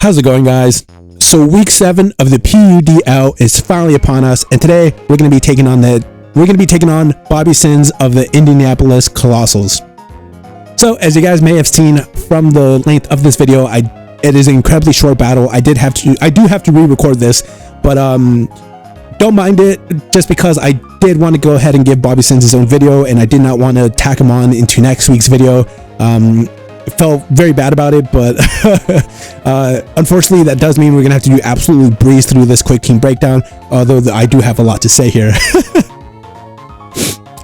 How's it going, guys? So week 7 of the PUDL is finally upon us, and today we're going to be taking on Bobby Sins of the Indianapolis Coalossals. So as you guys may have seen from the length of this video, it is an incredibly short battle. I do have to re-record this, but don't mind it, just because I did want to go ahead and give Bobby Sins his own video, and I did not want to tack him on into next week's video. Felt very bad about it, but unfortunately that does mean we're gonna have to absolutely breeze through this quick team breakdown, although I do have a lot to say here.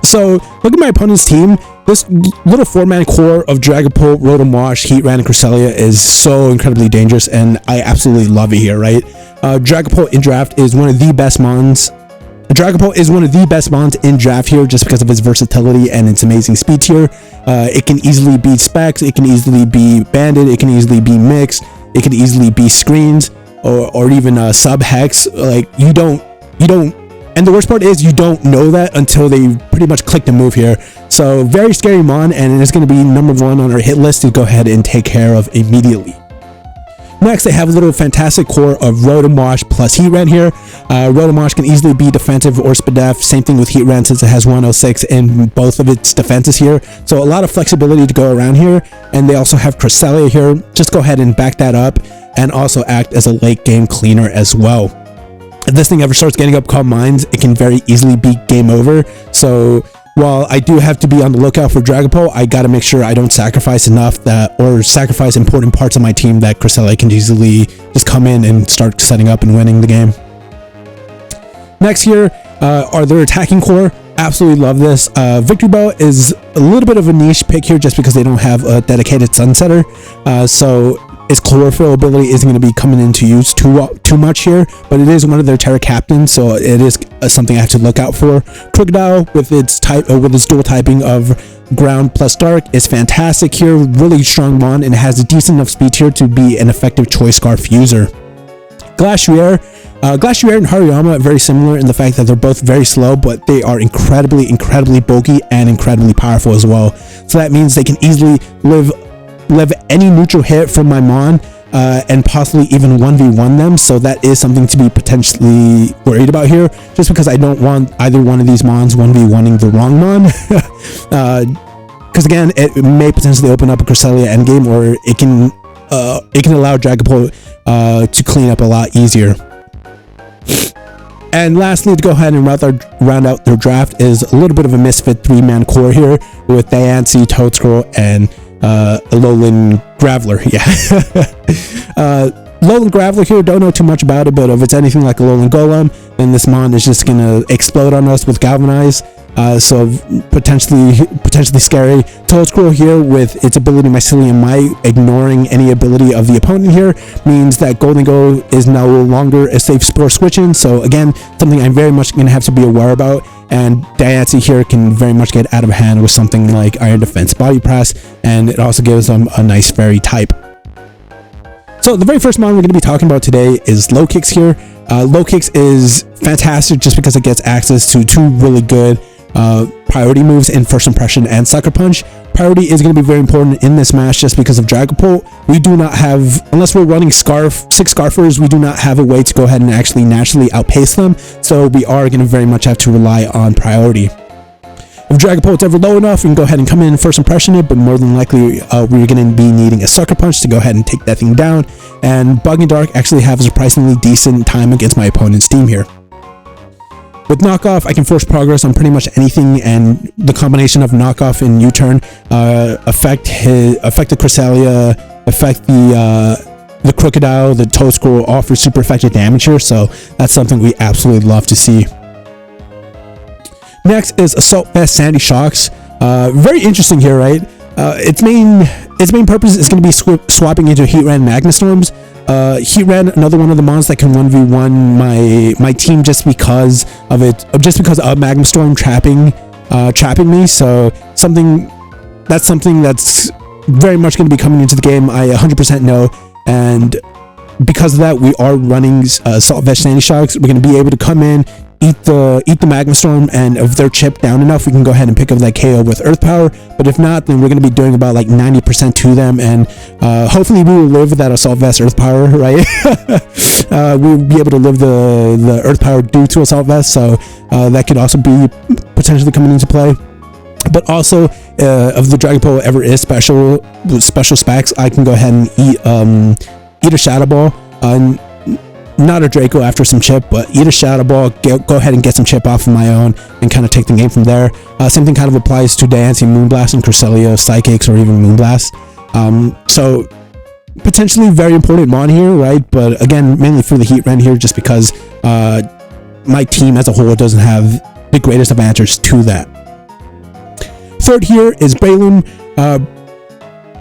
So look at my opponent's team. This little 4-man core of Dragapult, Rotom-wash, Heatran, and Cresselia is so incredibly dangerous, and I absolutely love it here, right? Dragapult in draft is one of the best mons. Dragapult is one of the best mons in draft here, just because of its versatility and its amazing speed tier. It can easily beat specs, it can easily be banded, it can easily be mixed, it can easily be screens, or even sub hex. Like you don't, and the worst part is you don't know that until they pretty much click the move here. So very scary mon, and it's going to be number 1 on our hit list to go ahead and take care of immediately. Next, they have a little fantastic core of Rotom-wash plus Heatran here. Rotom-wash can easily be defensive or spadef. Same thing with Heatran, since it has 106 in both of its defenses here. So a lot of flexibility to go around here. And they also have Cresselia here. Just go ahead and back that up, and also act as a late game cleaner as well. If this thing ever starts getting up calm mines, it can very easily be game over. So while I do have to be on the lookout for Dragapult, I gotta make sure I don't sacrifice sacrifice important parts of my team that Cresselia can easily just come in and start setting up and winning the game. Next here are their attacking core. Absolutely love this. Victory Bell is a little bit of a niche pick here, just because they don't have a dedicated Sunsetter. So its chlorophyll ability isn't going to be coming into use too much here, but it is one of their Tera captains, so it is something I have to look out for. Crocodile with its dual typing of ground plus dark is fantastic here. Really strong mon, and it has a decent enough speed here to be an effective Choice Scarf user. Glastrier and Hariyama are very similar in the fact that they're both very slow, but they are incredibly bulky and incredibly powerful as well. So that means they can easily live any neutral hit from my mon, and possibly even 1v1 them. So that is something to be potentially worried about here, just because I don't want either one of these mons 1v1ing the wrong mon. Because again, it may potentially open up a Cresselia endgame, or it can allow Dragapult to clean up a lot easier. And lastly, to go ahead and round out their draft is a little bit of a misfit 3-man core here with Diancie, Toadscroll, and Alolan Graveler. Alolan Graveler here, don't know too much about it, but if it's anything like Alolan Golem, then this mon is just gonna explode on us with Galvanize. So potentially scary. Toadscroll here with its ability Mycelium Might, ignoring any ability of the opponent here, means that Golden Go is no longer a safe Spore switch-in. So again, something I'm very much going to have to be aware about. And Diancie here can very much get out of hand with something like Iron Defense Body Press, and it also gives them a nice fairy type. So the very first mon we're going to be talking about today is Low Kicks here. Low Kicks is fantastic just because it gets access to 2 really good priority moves in First Impression and Sucker Punch. Priority is going to be very important in this match, just because of Dragapult. We do not have, unless we're running 6 Scarfers, we do not have a way to go ahead and actually naturally outpace them. So we are going to very much have to rely on priority. If Dragapult's ever low enough, we can go ahead and come in First Impression it, but more than likely we're going to be needing a Sucker Punch to go ahead and take that thing down. And Bug and Dark actually have a surprisingly decent time against my opponent's team here. With Knockoff, I can force progress on pretty much anything, and the combination of Knockoff and U-Turn affect the Cresselia, affect the Crocodile, the Toadscroll, offer super effective damage here, so that's something we absolutely love to see. Next is Assault Vest Sandy Shocks. Very interesting here, right? Its main purpose is going to be swapping into Heatran Magnastorms. Heatran, another one of the mons that can 1v1 my team just because of Magnastorm trapping me. So that's something that's very much going to be coming into the game. I 100% know, and because of that, we are running Assault Vest Sandy Shocks. We're going to be able to come in, eat the Magma Storm, and if they're chipped down enough, we can go ahead and pick up that KO with Earth Power. But if not, then we're going to be doing about like 90% to them, and hopefully we will live with that Assault Vest Earth Power, right? We'll be able to live the Earth Power due to Assault Vest, so that could also be potentially coming into play. But also, if the Dragapult ever is special specs, I can go ahead and eat a Shadow Ball. Not a Draco after some chip, but eat a Shadow Ball, go ahead and get some chip off of my own, and kind of take the game from there. Same thing kind of applies to Diancie, Moonblast, and Cresselia, Psychics, or even Moonblast. So potentially very important mon here, right? But again, mainly for the Heatran here, just because my team as a whole doesn't have the greatest advantages to that. Third here is Breloom.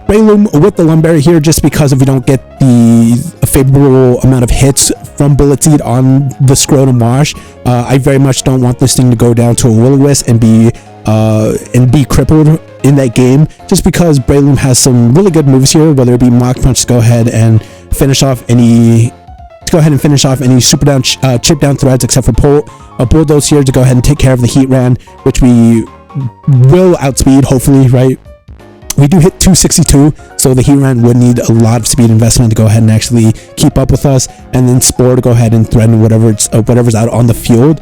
Breloom with the Lumberry here, just because if we don't get a favorable amount of hits from Bullet Seed on the rotom-wash, I very much don't want this thing to go down to a Will-O-Wisp and be crippled in that game, just because Breloom has some really good moves here, whether it be Mach Punch to go ahead and finish off any super down chip down threads, except for Bulldoze here to go ahead and take care of the Heatran, which we will outspeed, hopefully, right? We do hit 262, so the Heatran would need a lot of speed investment to go ahead and actually keep up with us, and then Spore to go ahead and threaten whatever's out on the field.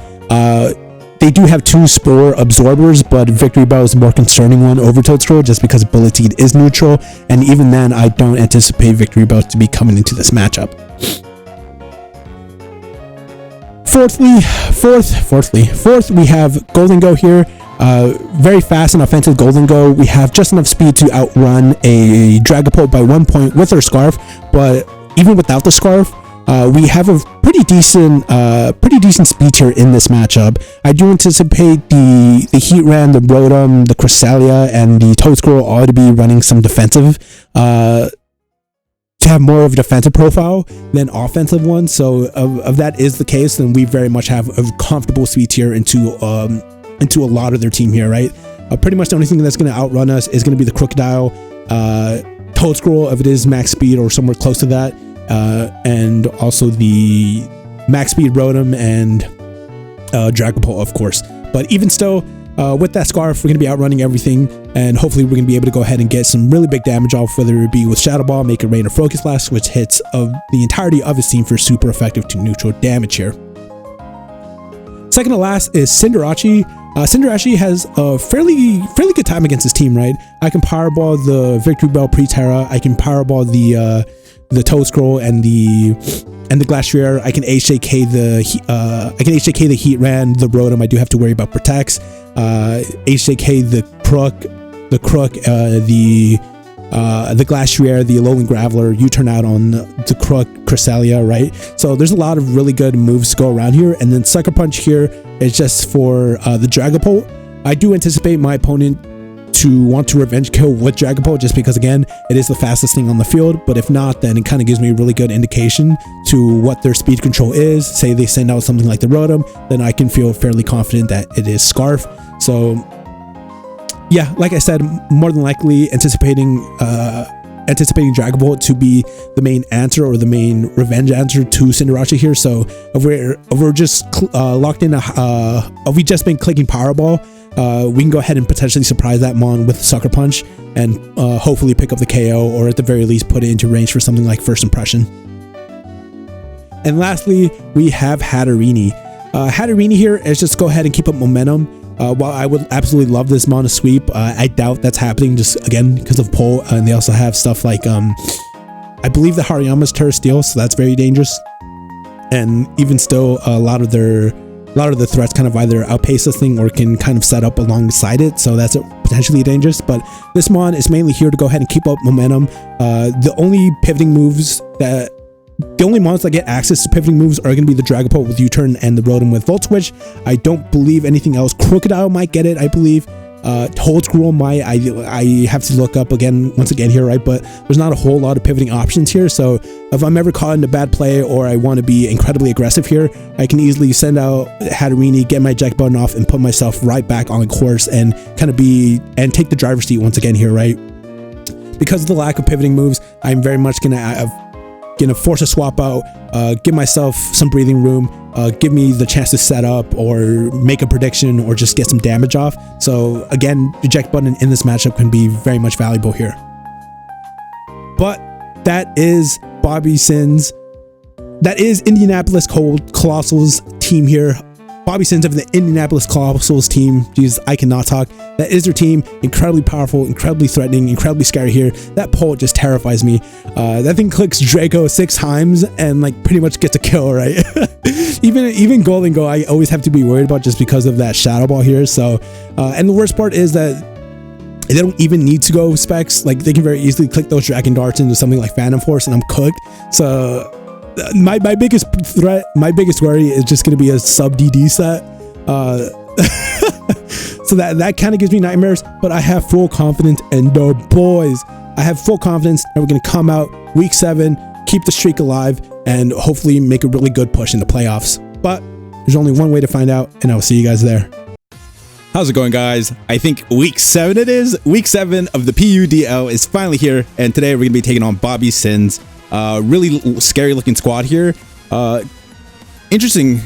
They do have 2 Spore Absorbers, but Victory Bell is the more concerning one over Toedscroll, just because Bullet Seed is neutral, and even then, I don't anticipate Victory Bell to be coming into this matchup. Fourth, we have Goldengo here. Very fast and offensive Goldengo. We have just enough speed to outrun a Dragapult by 1 point with our Scarf, but even without the Scarf, we have a pretty decent speed tier in this matchup. I do anticipate the Heatran, the Rotom, the Cresselia, and the Toedscroll all to be running some defensive, to have more of a defensive profile than offensive one. So if that is the case, then we very much have a comfortable speed tier into a lot of their team here, right? Pretty much the only thing that's going to outrun us is going to be the Crocodile, Toedscroll if it is max speed or somewhere close to that, and also the max speed Rotom and Dragapult, of course. But even still, with that Scarf, we're going to be outrunning everything, and hopefully we're going to be able to go ahead and get some really big damage off, whether it be with Shadow Ball, Make It Rain, or Focus Blast, which hits of the entirety of his team for super effective to neutral damage here. Second to last is Cinderace. Cinderace has a fairly good time against his team, right? I can Powerball the Victory Bell pre-Tera. I can Powerball the Toedscroll and the Glastrier. I can HJK the Heatran, the Rotom. I do have to worry about Protects. HJK the Crook, the Glastrier, the Alolan Graveler, U-turn out on the Crook, Cresselia, right? So there's a lot of really good moves to go around here, and then Sucker Punch here is just for the Dragapult. I do anticipate my opponent to want to revenge kill with Dragapult, just because, again, it is the fastest thing on the field, but if not, then it kind of gives me a really good indication to what their speed control is. Say they send out something like the Rotom, then I can feel fairly confident that it is Scarf. So yeah, like I said, more than likely anticipating Dragapult to be the main answer or the main revenge answer to Cinderace here. So if we're just locked in, if we just been clicking Powerball, we can go ahead and potentially surprise that mon with Sucker Punch and hopefully pick up the KO, or at the very least put it into range for something like First Impression. And lastly, we have Hatterene. Hatterene here is just go ahead and keep up momentum. While I would absolutely love this mon to sweep, I doubt that's happening, just again because of pull, and they also have stuff like I believe the Hariyama's Tera Steel, so that's very dangerous. And even still, a lot of the threats kind of either outpace this thing or can kind of set up alongside it, so that's potentially dangerous. But this mon is mainly here to go ahead and keep up momentum. The only mons that get access to pivoting moves are going to be the Dragapult with U-turn and the Rotom with Volt Switch. I don't believe anything else. Crocodile might get it, I believe. Toedscroll might. I have to look up once again here, right? But there's not a whole lot of pivoting options here. So if I'm ever caught in a bad play or I want to be incredibly aggressive here, I can easily send out Hatterene, get my eject button off, and put myself right back on course and kind of take the driver's seat once again here, right? Because of the lack of pivoting moves, I'm very much gonna force a swap out, give myself some breathing room, give me the chance to set up or make a prediction or just get some damage off. So again, eject button in this matchup can be very much valuable here. But that is Bobby Sins. That is Indianapolis Coalossals team here. Bobby Sins of the Indianapolis Coalossals team. Jesus, I cannot talk. That is their team. Incredibly powerful, incredibly threatening, incredibly scary here. That pult just terrifies me. That thing clicks Draco 6 times and like pretty much gets a kill, right? even Golden Go, I always have to be worried about just because of that Shadow Ball here. So, and the worst part is that they don't even need to go specs. Like they can very easily click those Dragon Darts into something like Phantom Force and I'm cooked. So my biggest threat, my biggest worry is just going to be a sub DD set. So that kind of gives me nightmares, but I have full confidence in the boys. I have full confidence that we're going to come out week 7, keep the streak alive, and hopefully make a really good push in the playoffs. But there's only one way to find out, and I'll see you guys there. How's it going, guys? I think week 7 it is. Week 7 of the PUDL is finally here, and today we're going to be taking on Bobby Sins. Really scary looking squad here. Interesting,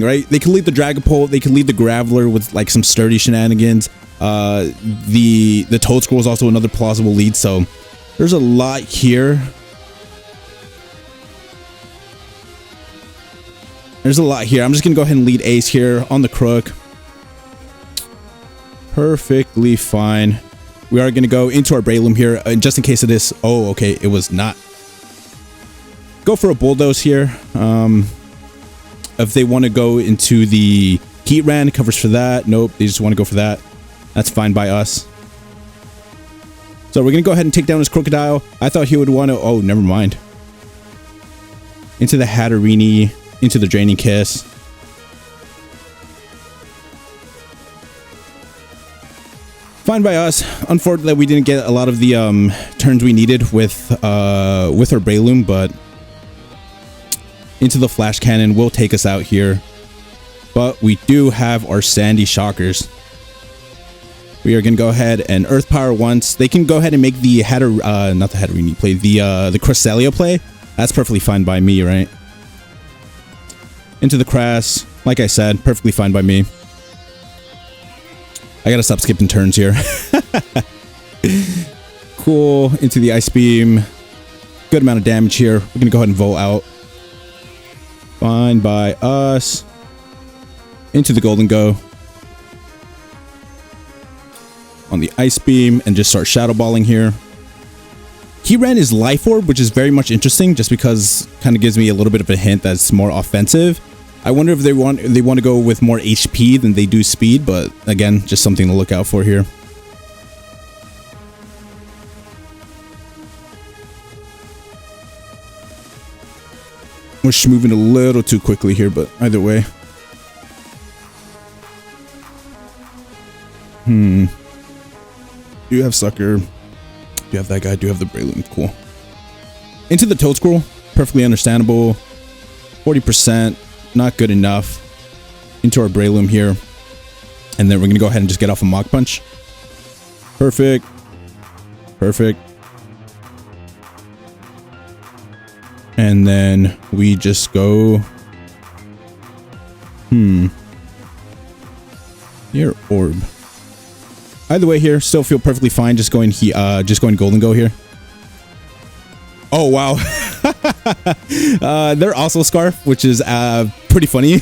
right? They can lead the dragapult, they can lead the graveler with like some sturdy shenanigans. The toad scroll is also another plausible lead, so there's a lot here. I'm just gonna go ahead and lead ace here on the crook. Perfectly fine. We are gonna go into our Breloom here, just in case of this. Oh, okay, it was not. Go for a bulldoze here. If they want to go into the heatran, covers for that. Nope, they just want to go for that. That's fine by us. So we're gonna go ahead and take down his crocodile. I thought he would want to. Oh, never mind. Into the Hatterini, into the Draining Kiss. Fine by us. Unfortunately, we didn't get a lot of the turns we needed with our Breloom, but into the flash cannon will take us out here. But we do have our Sandy Shockers. We are gonna go ahead and Earth Power once. They can go ahead and make the not the Hatterini play, the Cresselia play. That's perfectly fine by me, right? Into the Crass, like I said, perfectly fine by me. I gotta stop skipping turns here. Cool. Into the Ice Beam. Good amount of damage here. We're gonna go ahead and Volt out. Fine by us. Into the Golden Go. On the Ice Beam and just start Shadow Balling here. Heatran is Life Orb, which is very much interesting just because kind of gives me a little bit of a hint that's more offensive. I wonder if they want to go with more HP than they do speed, but again, just something to look out for here. We're just moving a little too quickly here, but either way. Do you have Sucker? Do you have that guy? Do you have the Breloom? Cool. Into the Toad Scroll. Perfectly understandable. 40%. Not good enough. Into our Breloom here. And then we're going to go ahead and just get off a Mach Punch. Perfect. Perfect. And then we just go... Your Orb. Either way here, still feel perfectly fine just going Golden Go here. Oh, wow. They're also Scarf, which is pretty funny.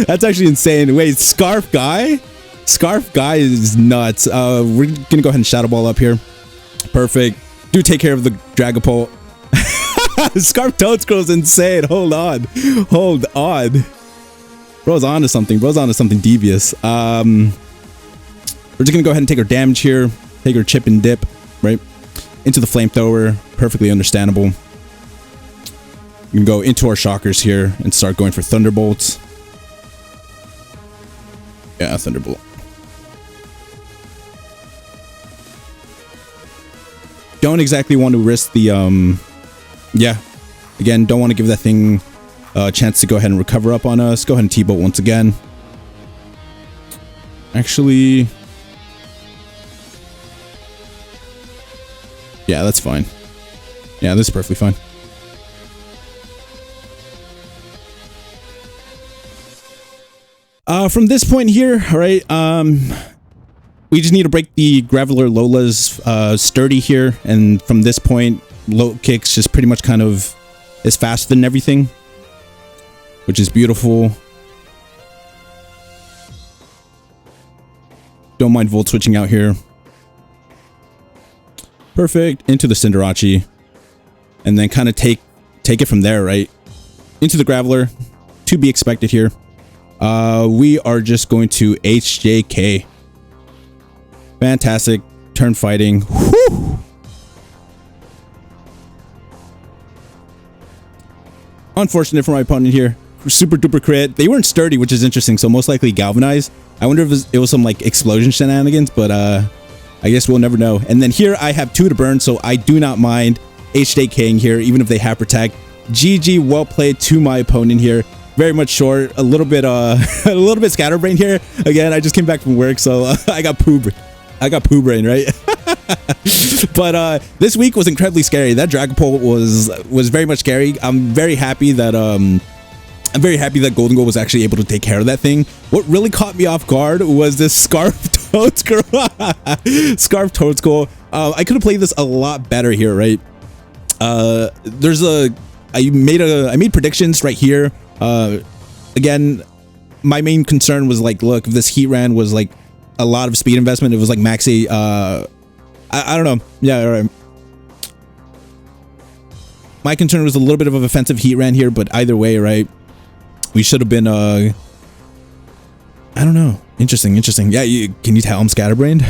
That's actually insane. Wait, Scarf Guy? Scarf Guy is nuts. We're gonna go ahead and Shadow Ball up here. Perfect. Do take care of the Dragapult. Scarf Toad Scroll is insane. Hold on. Hold on. Bro's onto something. Bro's onto something devious. We're just gonna go ahead and take our damage here. Take our chip and dip, right? Into the Flamethrower. Perfectly understandable. We can go into our Shockers here and start going for Thunderbolts. Yeah, Thunderbolt. Don't exactly want to risk the, yeah. Again, don't want to give that thing a chance to go ahead and recover up on us. Go ahead and T-Bolt once again. Actually... yeah, that's fine. Yeah, this is perfectly fine. From this point here, all right, we just need to break the Graveler Lola's sturdy here, and from this point, low kicks just pretty much kind of is faster than everything, which is beautiful. Don't mind volt switching out here. Perfect. Into the Cinderace, and then kind of take it from there, right? Into the Graveler, to be expected here. We are just going to HJK. Fantastic. Turn fighting. Whew. Unfortunate for my opponent here. Super duper crit. They weren't sturdy, which is interesting, so most likely galvanized. I wonder if it was some like explosion shenanigans, but I guess we'll never know. And then here I have 2 to burn, so I do not mind HJKing here, even if they have protect. GG, well played to my opponent here. Very much short, a little bit scatterbrained here. Again, I just came back from work, so I got poo brain, right? But this week was incredibly scary. That dragapult was very much scary. I'm very happy that Golden Gold was actually able to take care of that thing. What really caught me off guard was this Scarf Toadskull. Scarf Toadskull. I could have played this a lot better here, right? I made predictions right here. Again, my main concern was like, look, if this heatran was like a lot of speed investment, it was like maxi. I don't know. Yeah, all right. My concern was a little bit of an offensive heatran here, but either way, right? We should have been, I don't know. Interesting. Yeah, can you tell I'm scatterbrained?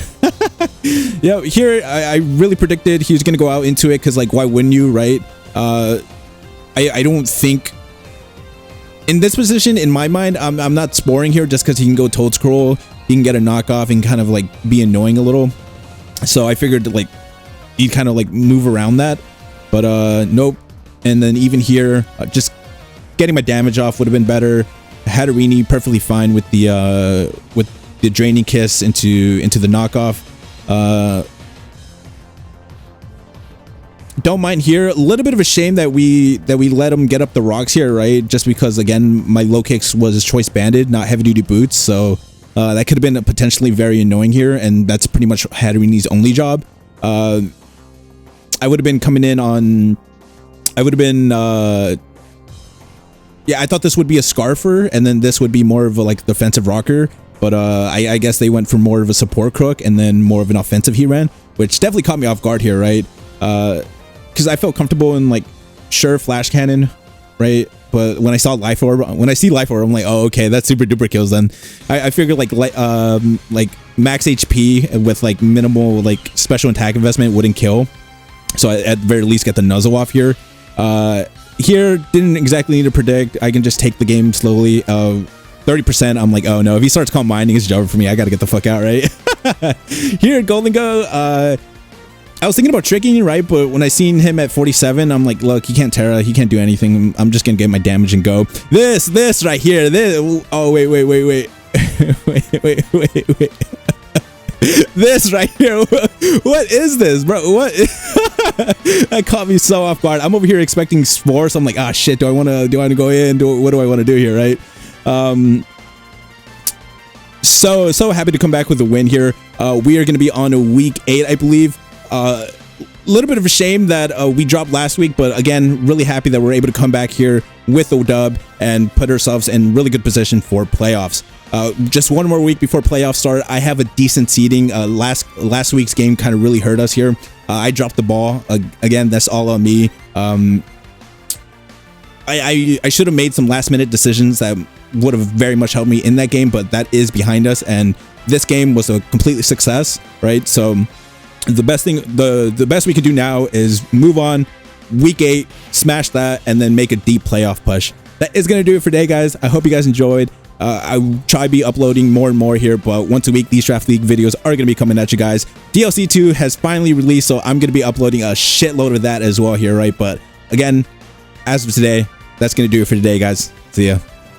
Yeah, here, I really predicted he was going to go out into it, because, like, why wouldn't you, right? I don't think... In this position, in my mind, I'm not sporing here just because he can go Toadscroll, he can get a knockoff and kind of, like, be annoying a little. So I figured, like, he'd kind of, like, move around that. But, nope. And then even here, just... getting my damage off would have been better. Hatterini perfectly fine with the draining kiss into the knockoff. Don't mind here. A little bit of a shame that we let him get up the rocks here, right? Just because, again, my low kicks was choice banded, not heavy duty boots, so that could have been potentially very annoying here, and that's pretty much Hatterini's only job. I would have been coming in on. I would have been. Yeah, I thought this would be a Scarfer, and then this would be more of a like defensive rocker. But I guess they went for more of a support crook and then more of an offensive heatran, which definitely caught me off guard here, right? Because I felt comfortable in like, sure, flash cannon, right? But when I saw Life Orb, I'm like, oh, okay, that's super duper kills. Then I figured like max HP with like minimal like special attack investment wouldn't kill. So I at the very least get the nuzzle off here. Here didn't exactly need to predict. I can just take the game slowly. 30%. I'm like, oh no, if he starts calm minding, it's over for me. I gotta get the fuck out, right? Here at Golden Go, I was thinking about tricking you, right? But when I seen him at 47, I'm like, look, he can't Tera, he can't do anything. I'm just gonna get my damage and go. This right here. This. Oh wait. wait. This right here. What is this, bro? What? That caught me so off guard. I'm over here expecting Spore, so I'm like, ah, shit. Do I want to go in? What do I want to do here, right? So happy to come back with a win here. We are going to be on a week 8, I believe. A little bit of a shame that we dropped last week, but again, really happy that we're able to come back here with a dub and put ourselves in really good position for playoffs. Just one more week before playoffs start. I have a decent seeding. Last week's game kind of really hurt us here. I dropped the ball. Again, that's all on me. I should have made some last minute decisions that would have very much helped me in that game, but that is behind us, and this game was a complete success, right? So the best thing, the best we can do now is move on, week 8, smash that, and then make a deep playoff push. That is going to do it for today, guys. I hope you guys enjoyed. I will try to be uploading more and more here, but once a week, these Draft League videos are going to be coming at you guys. DLC 2 has finally released, so I'm going to be uploading a shitload of that as well here, right? But again, as of today, that's going to do it for today, guys. See ya.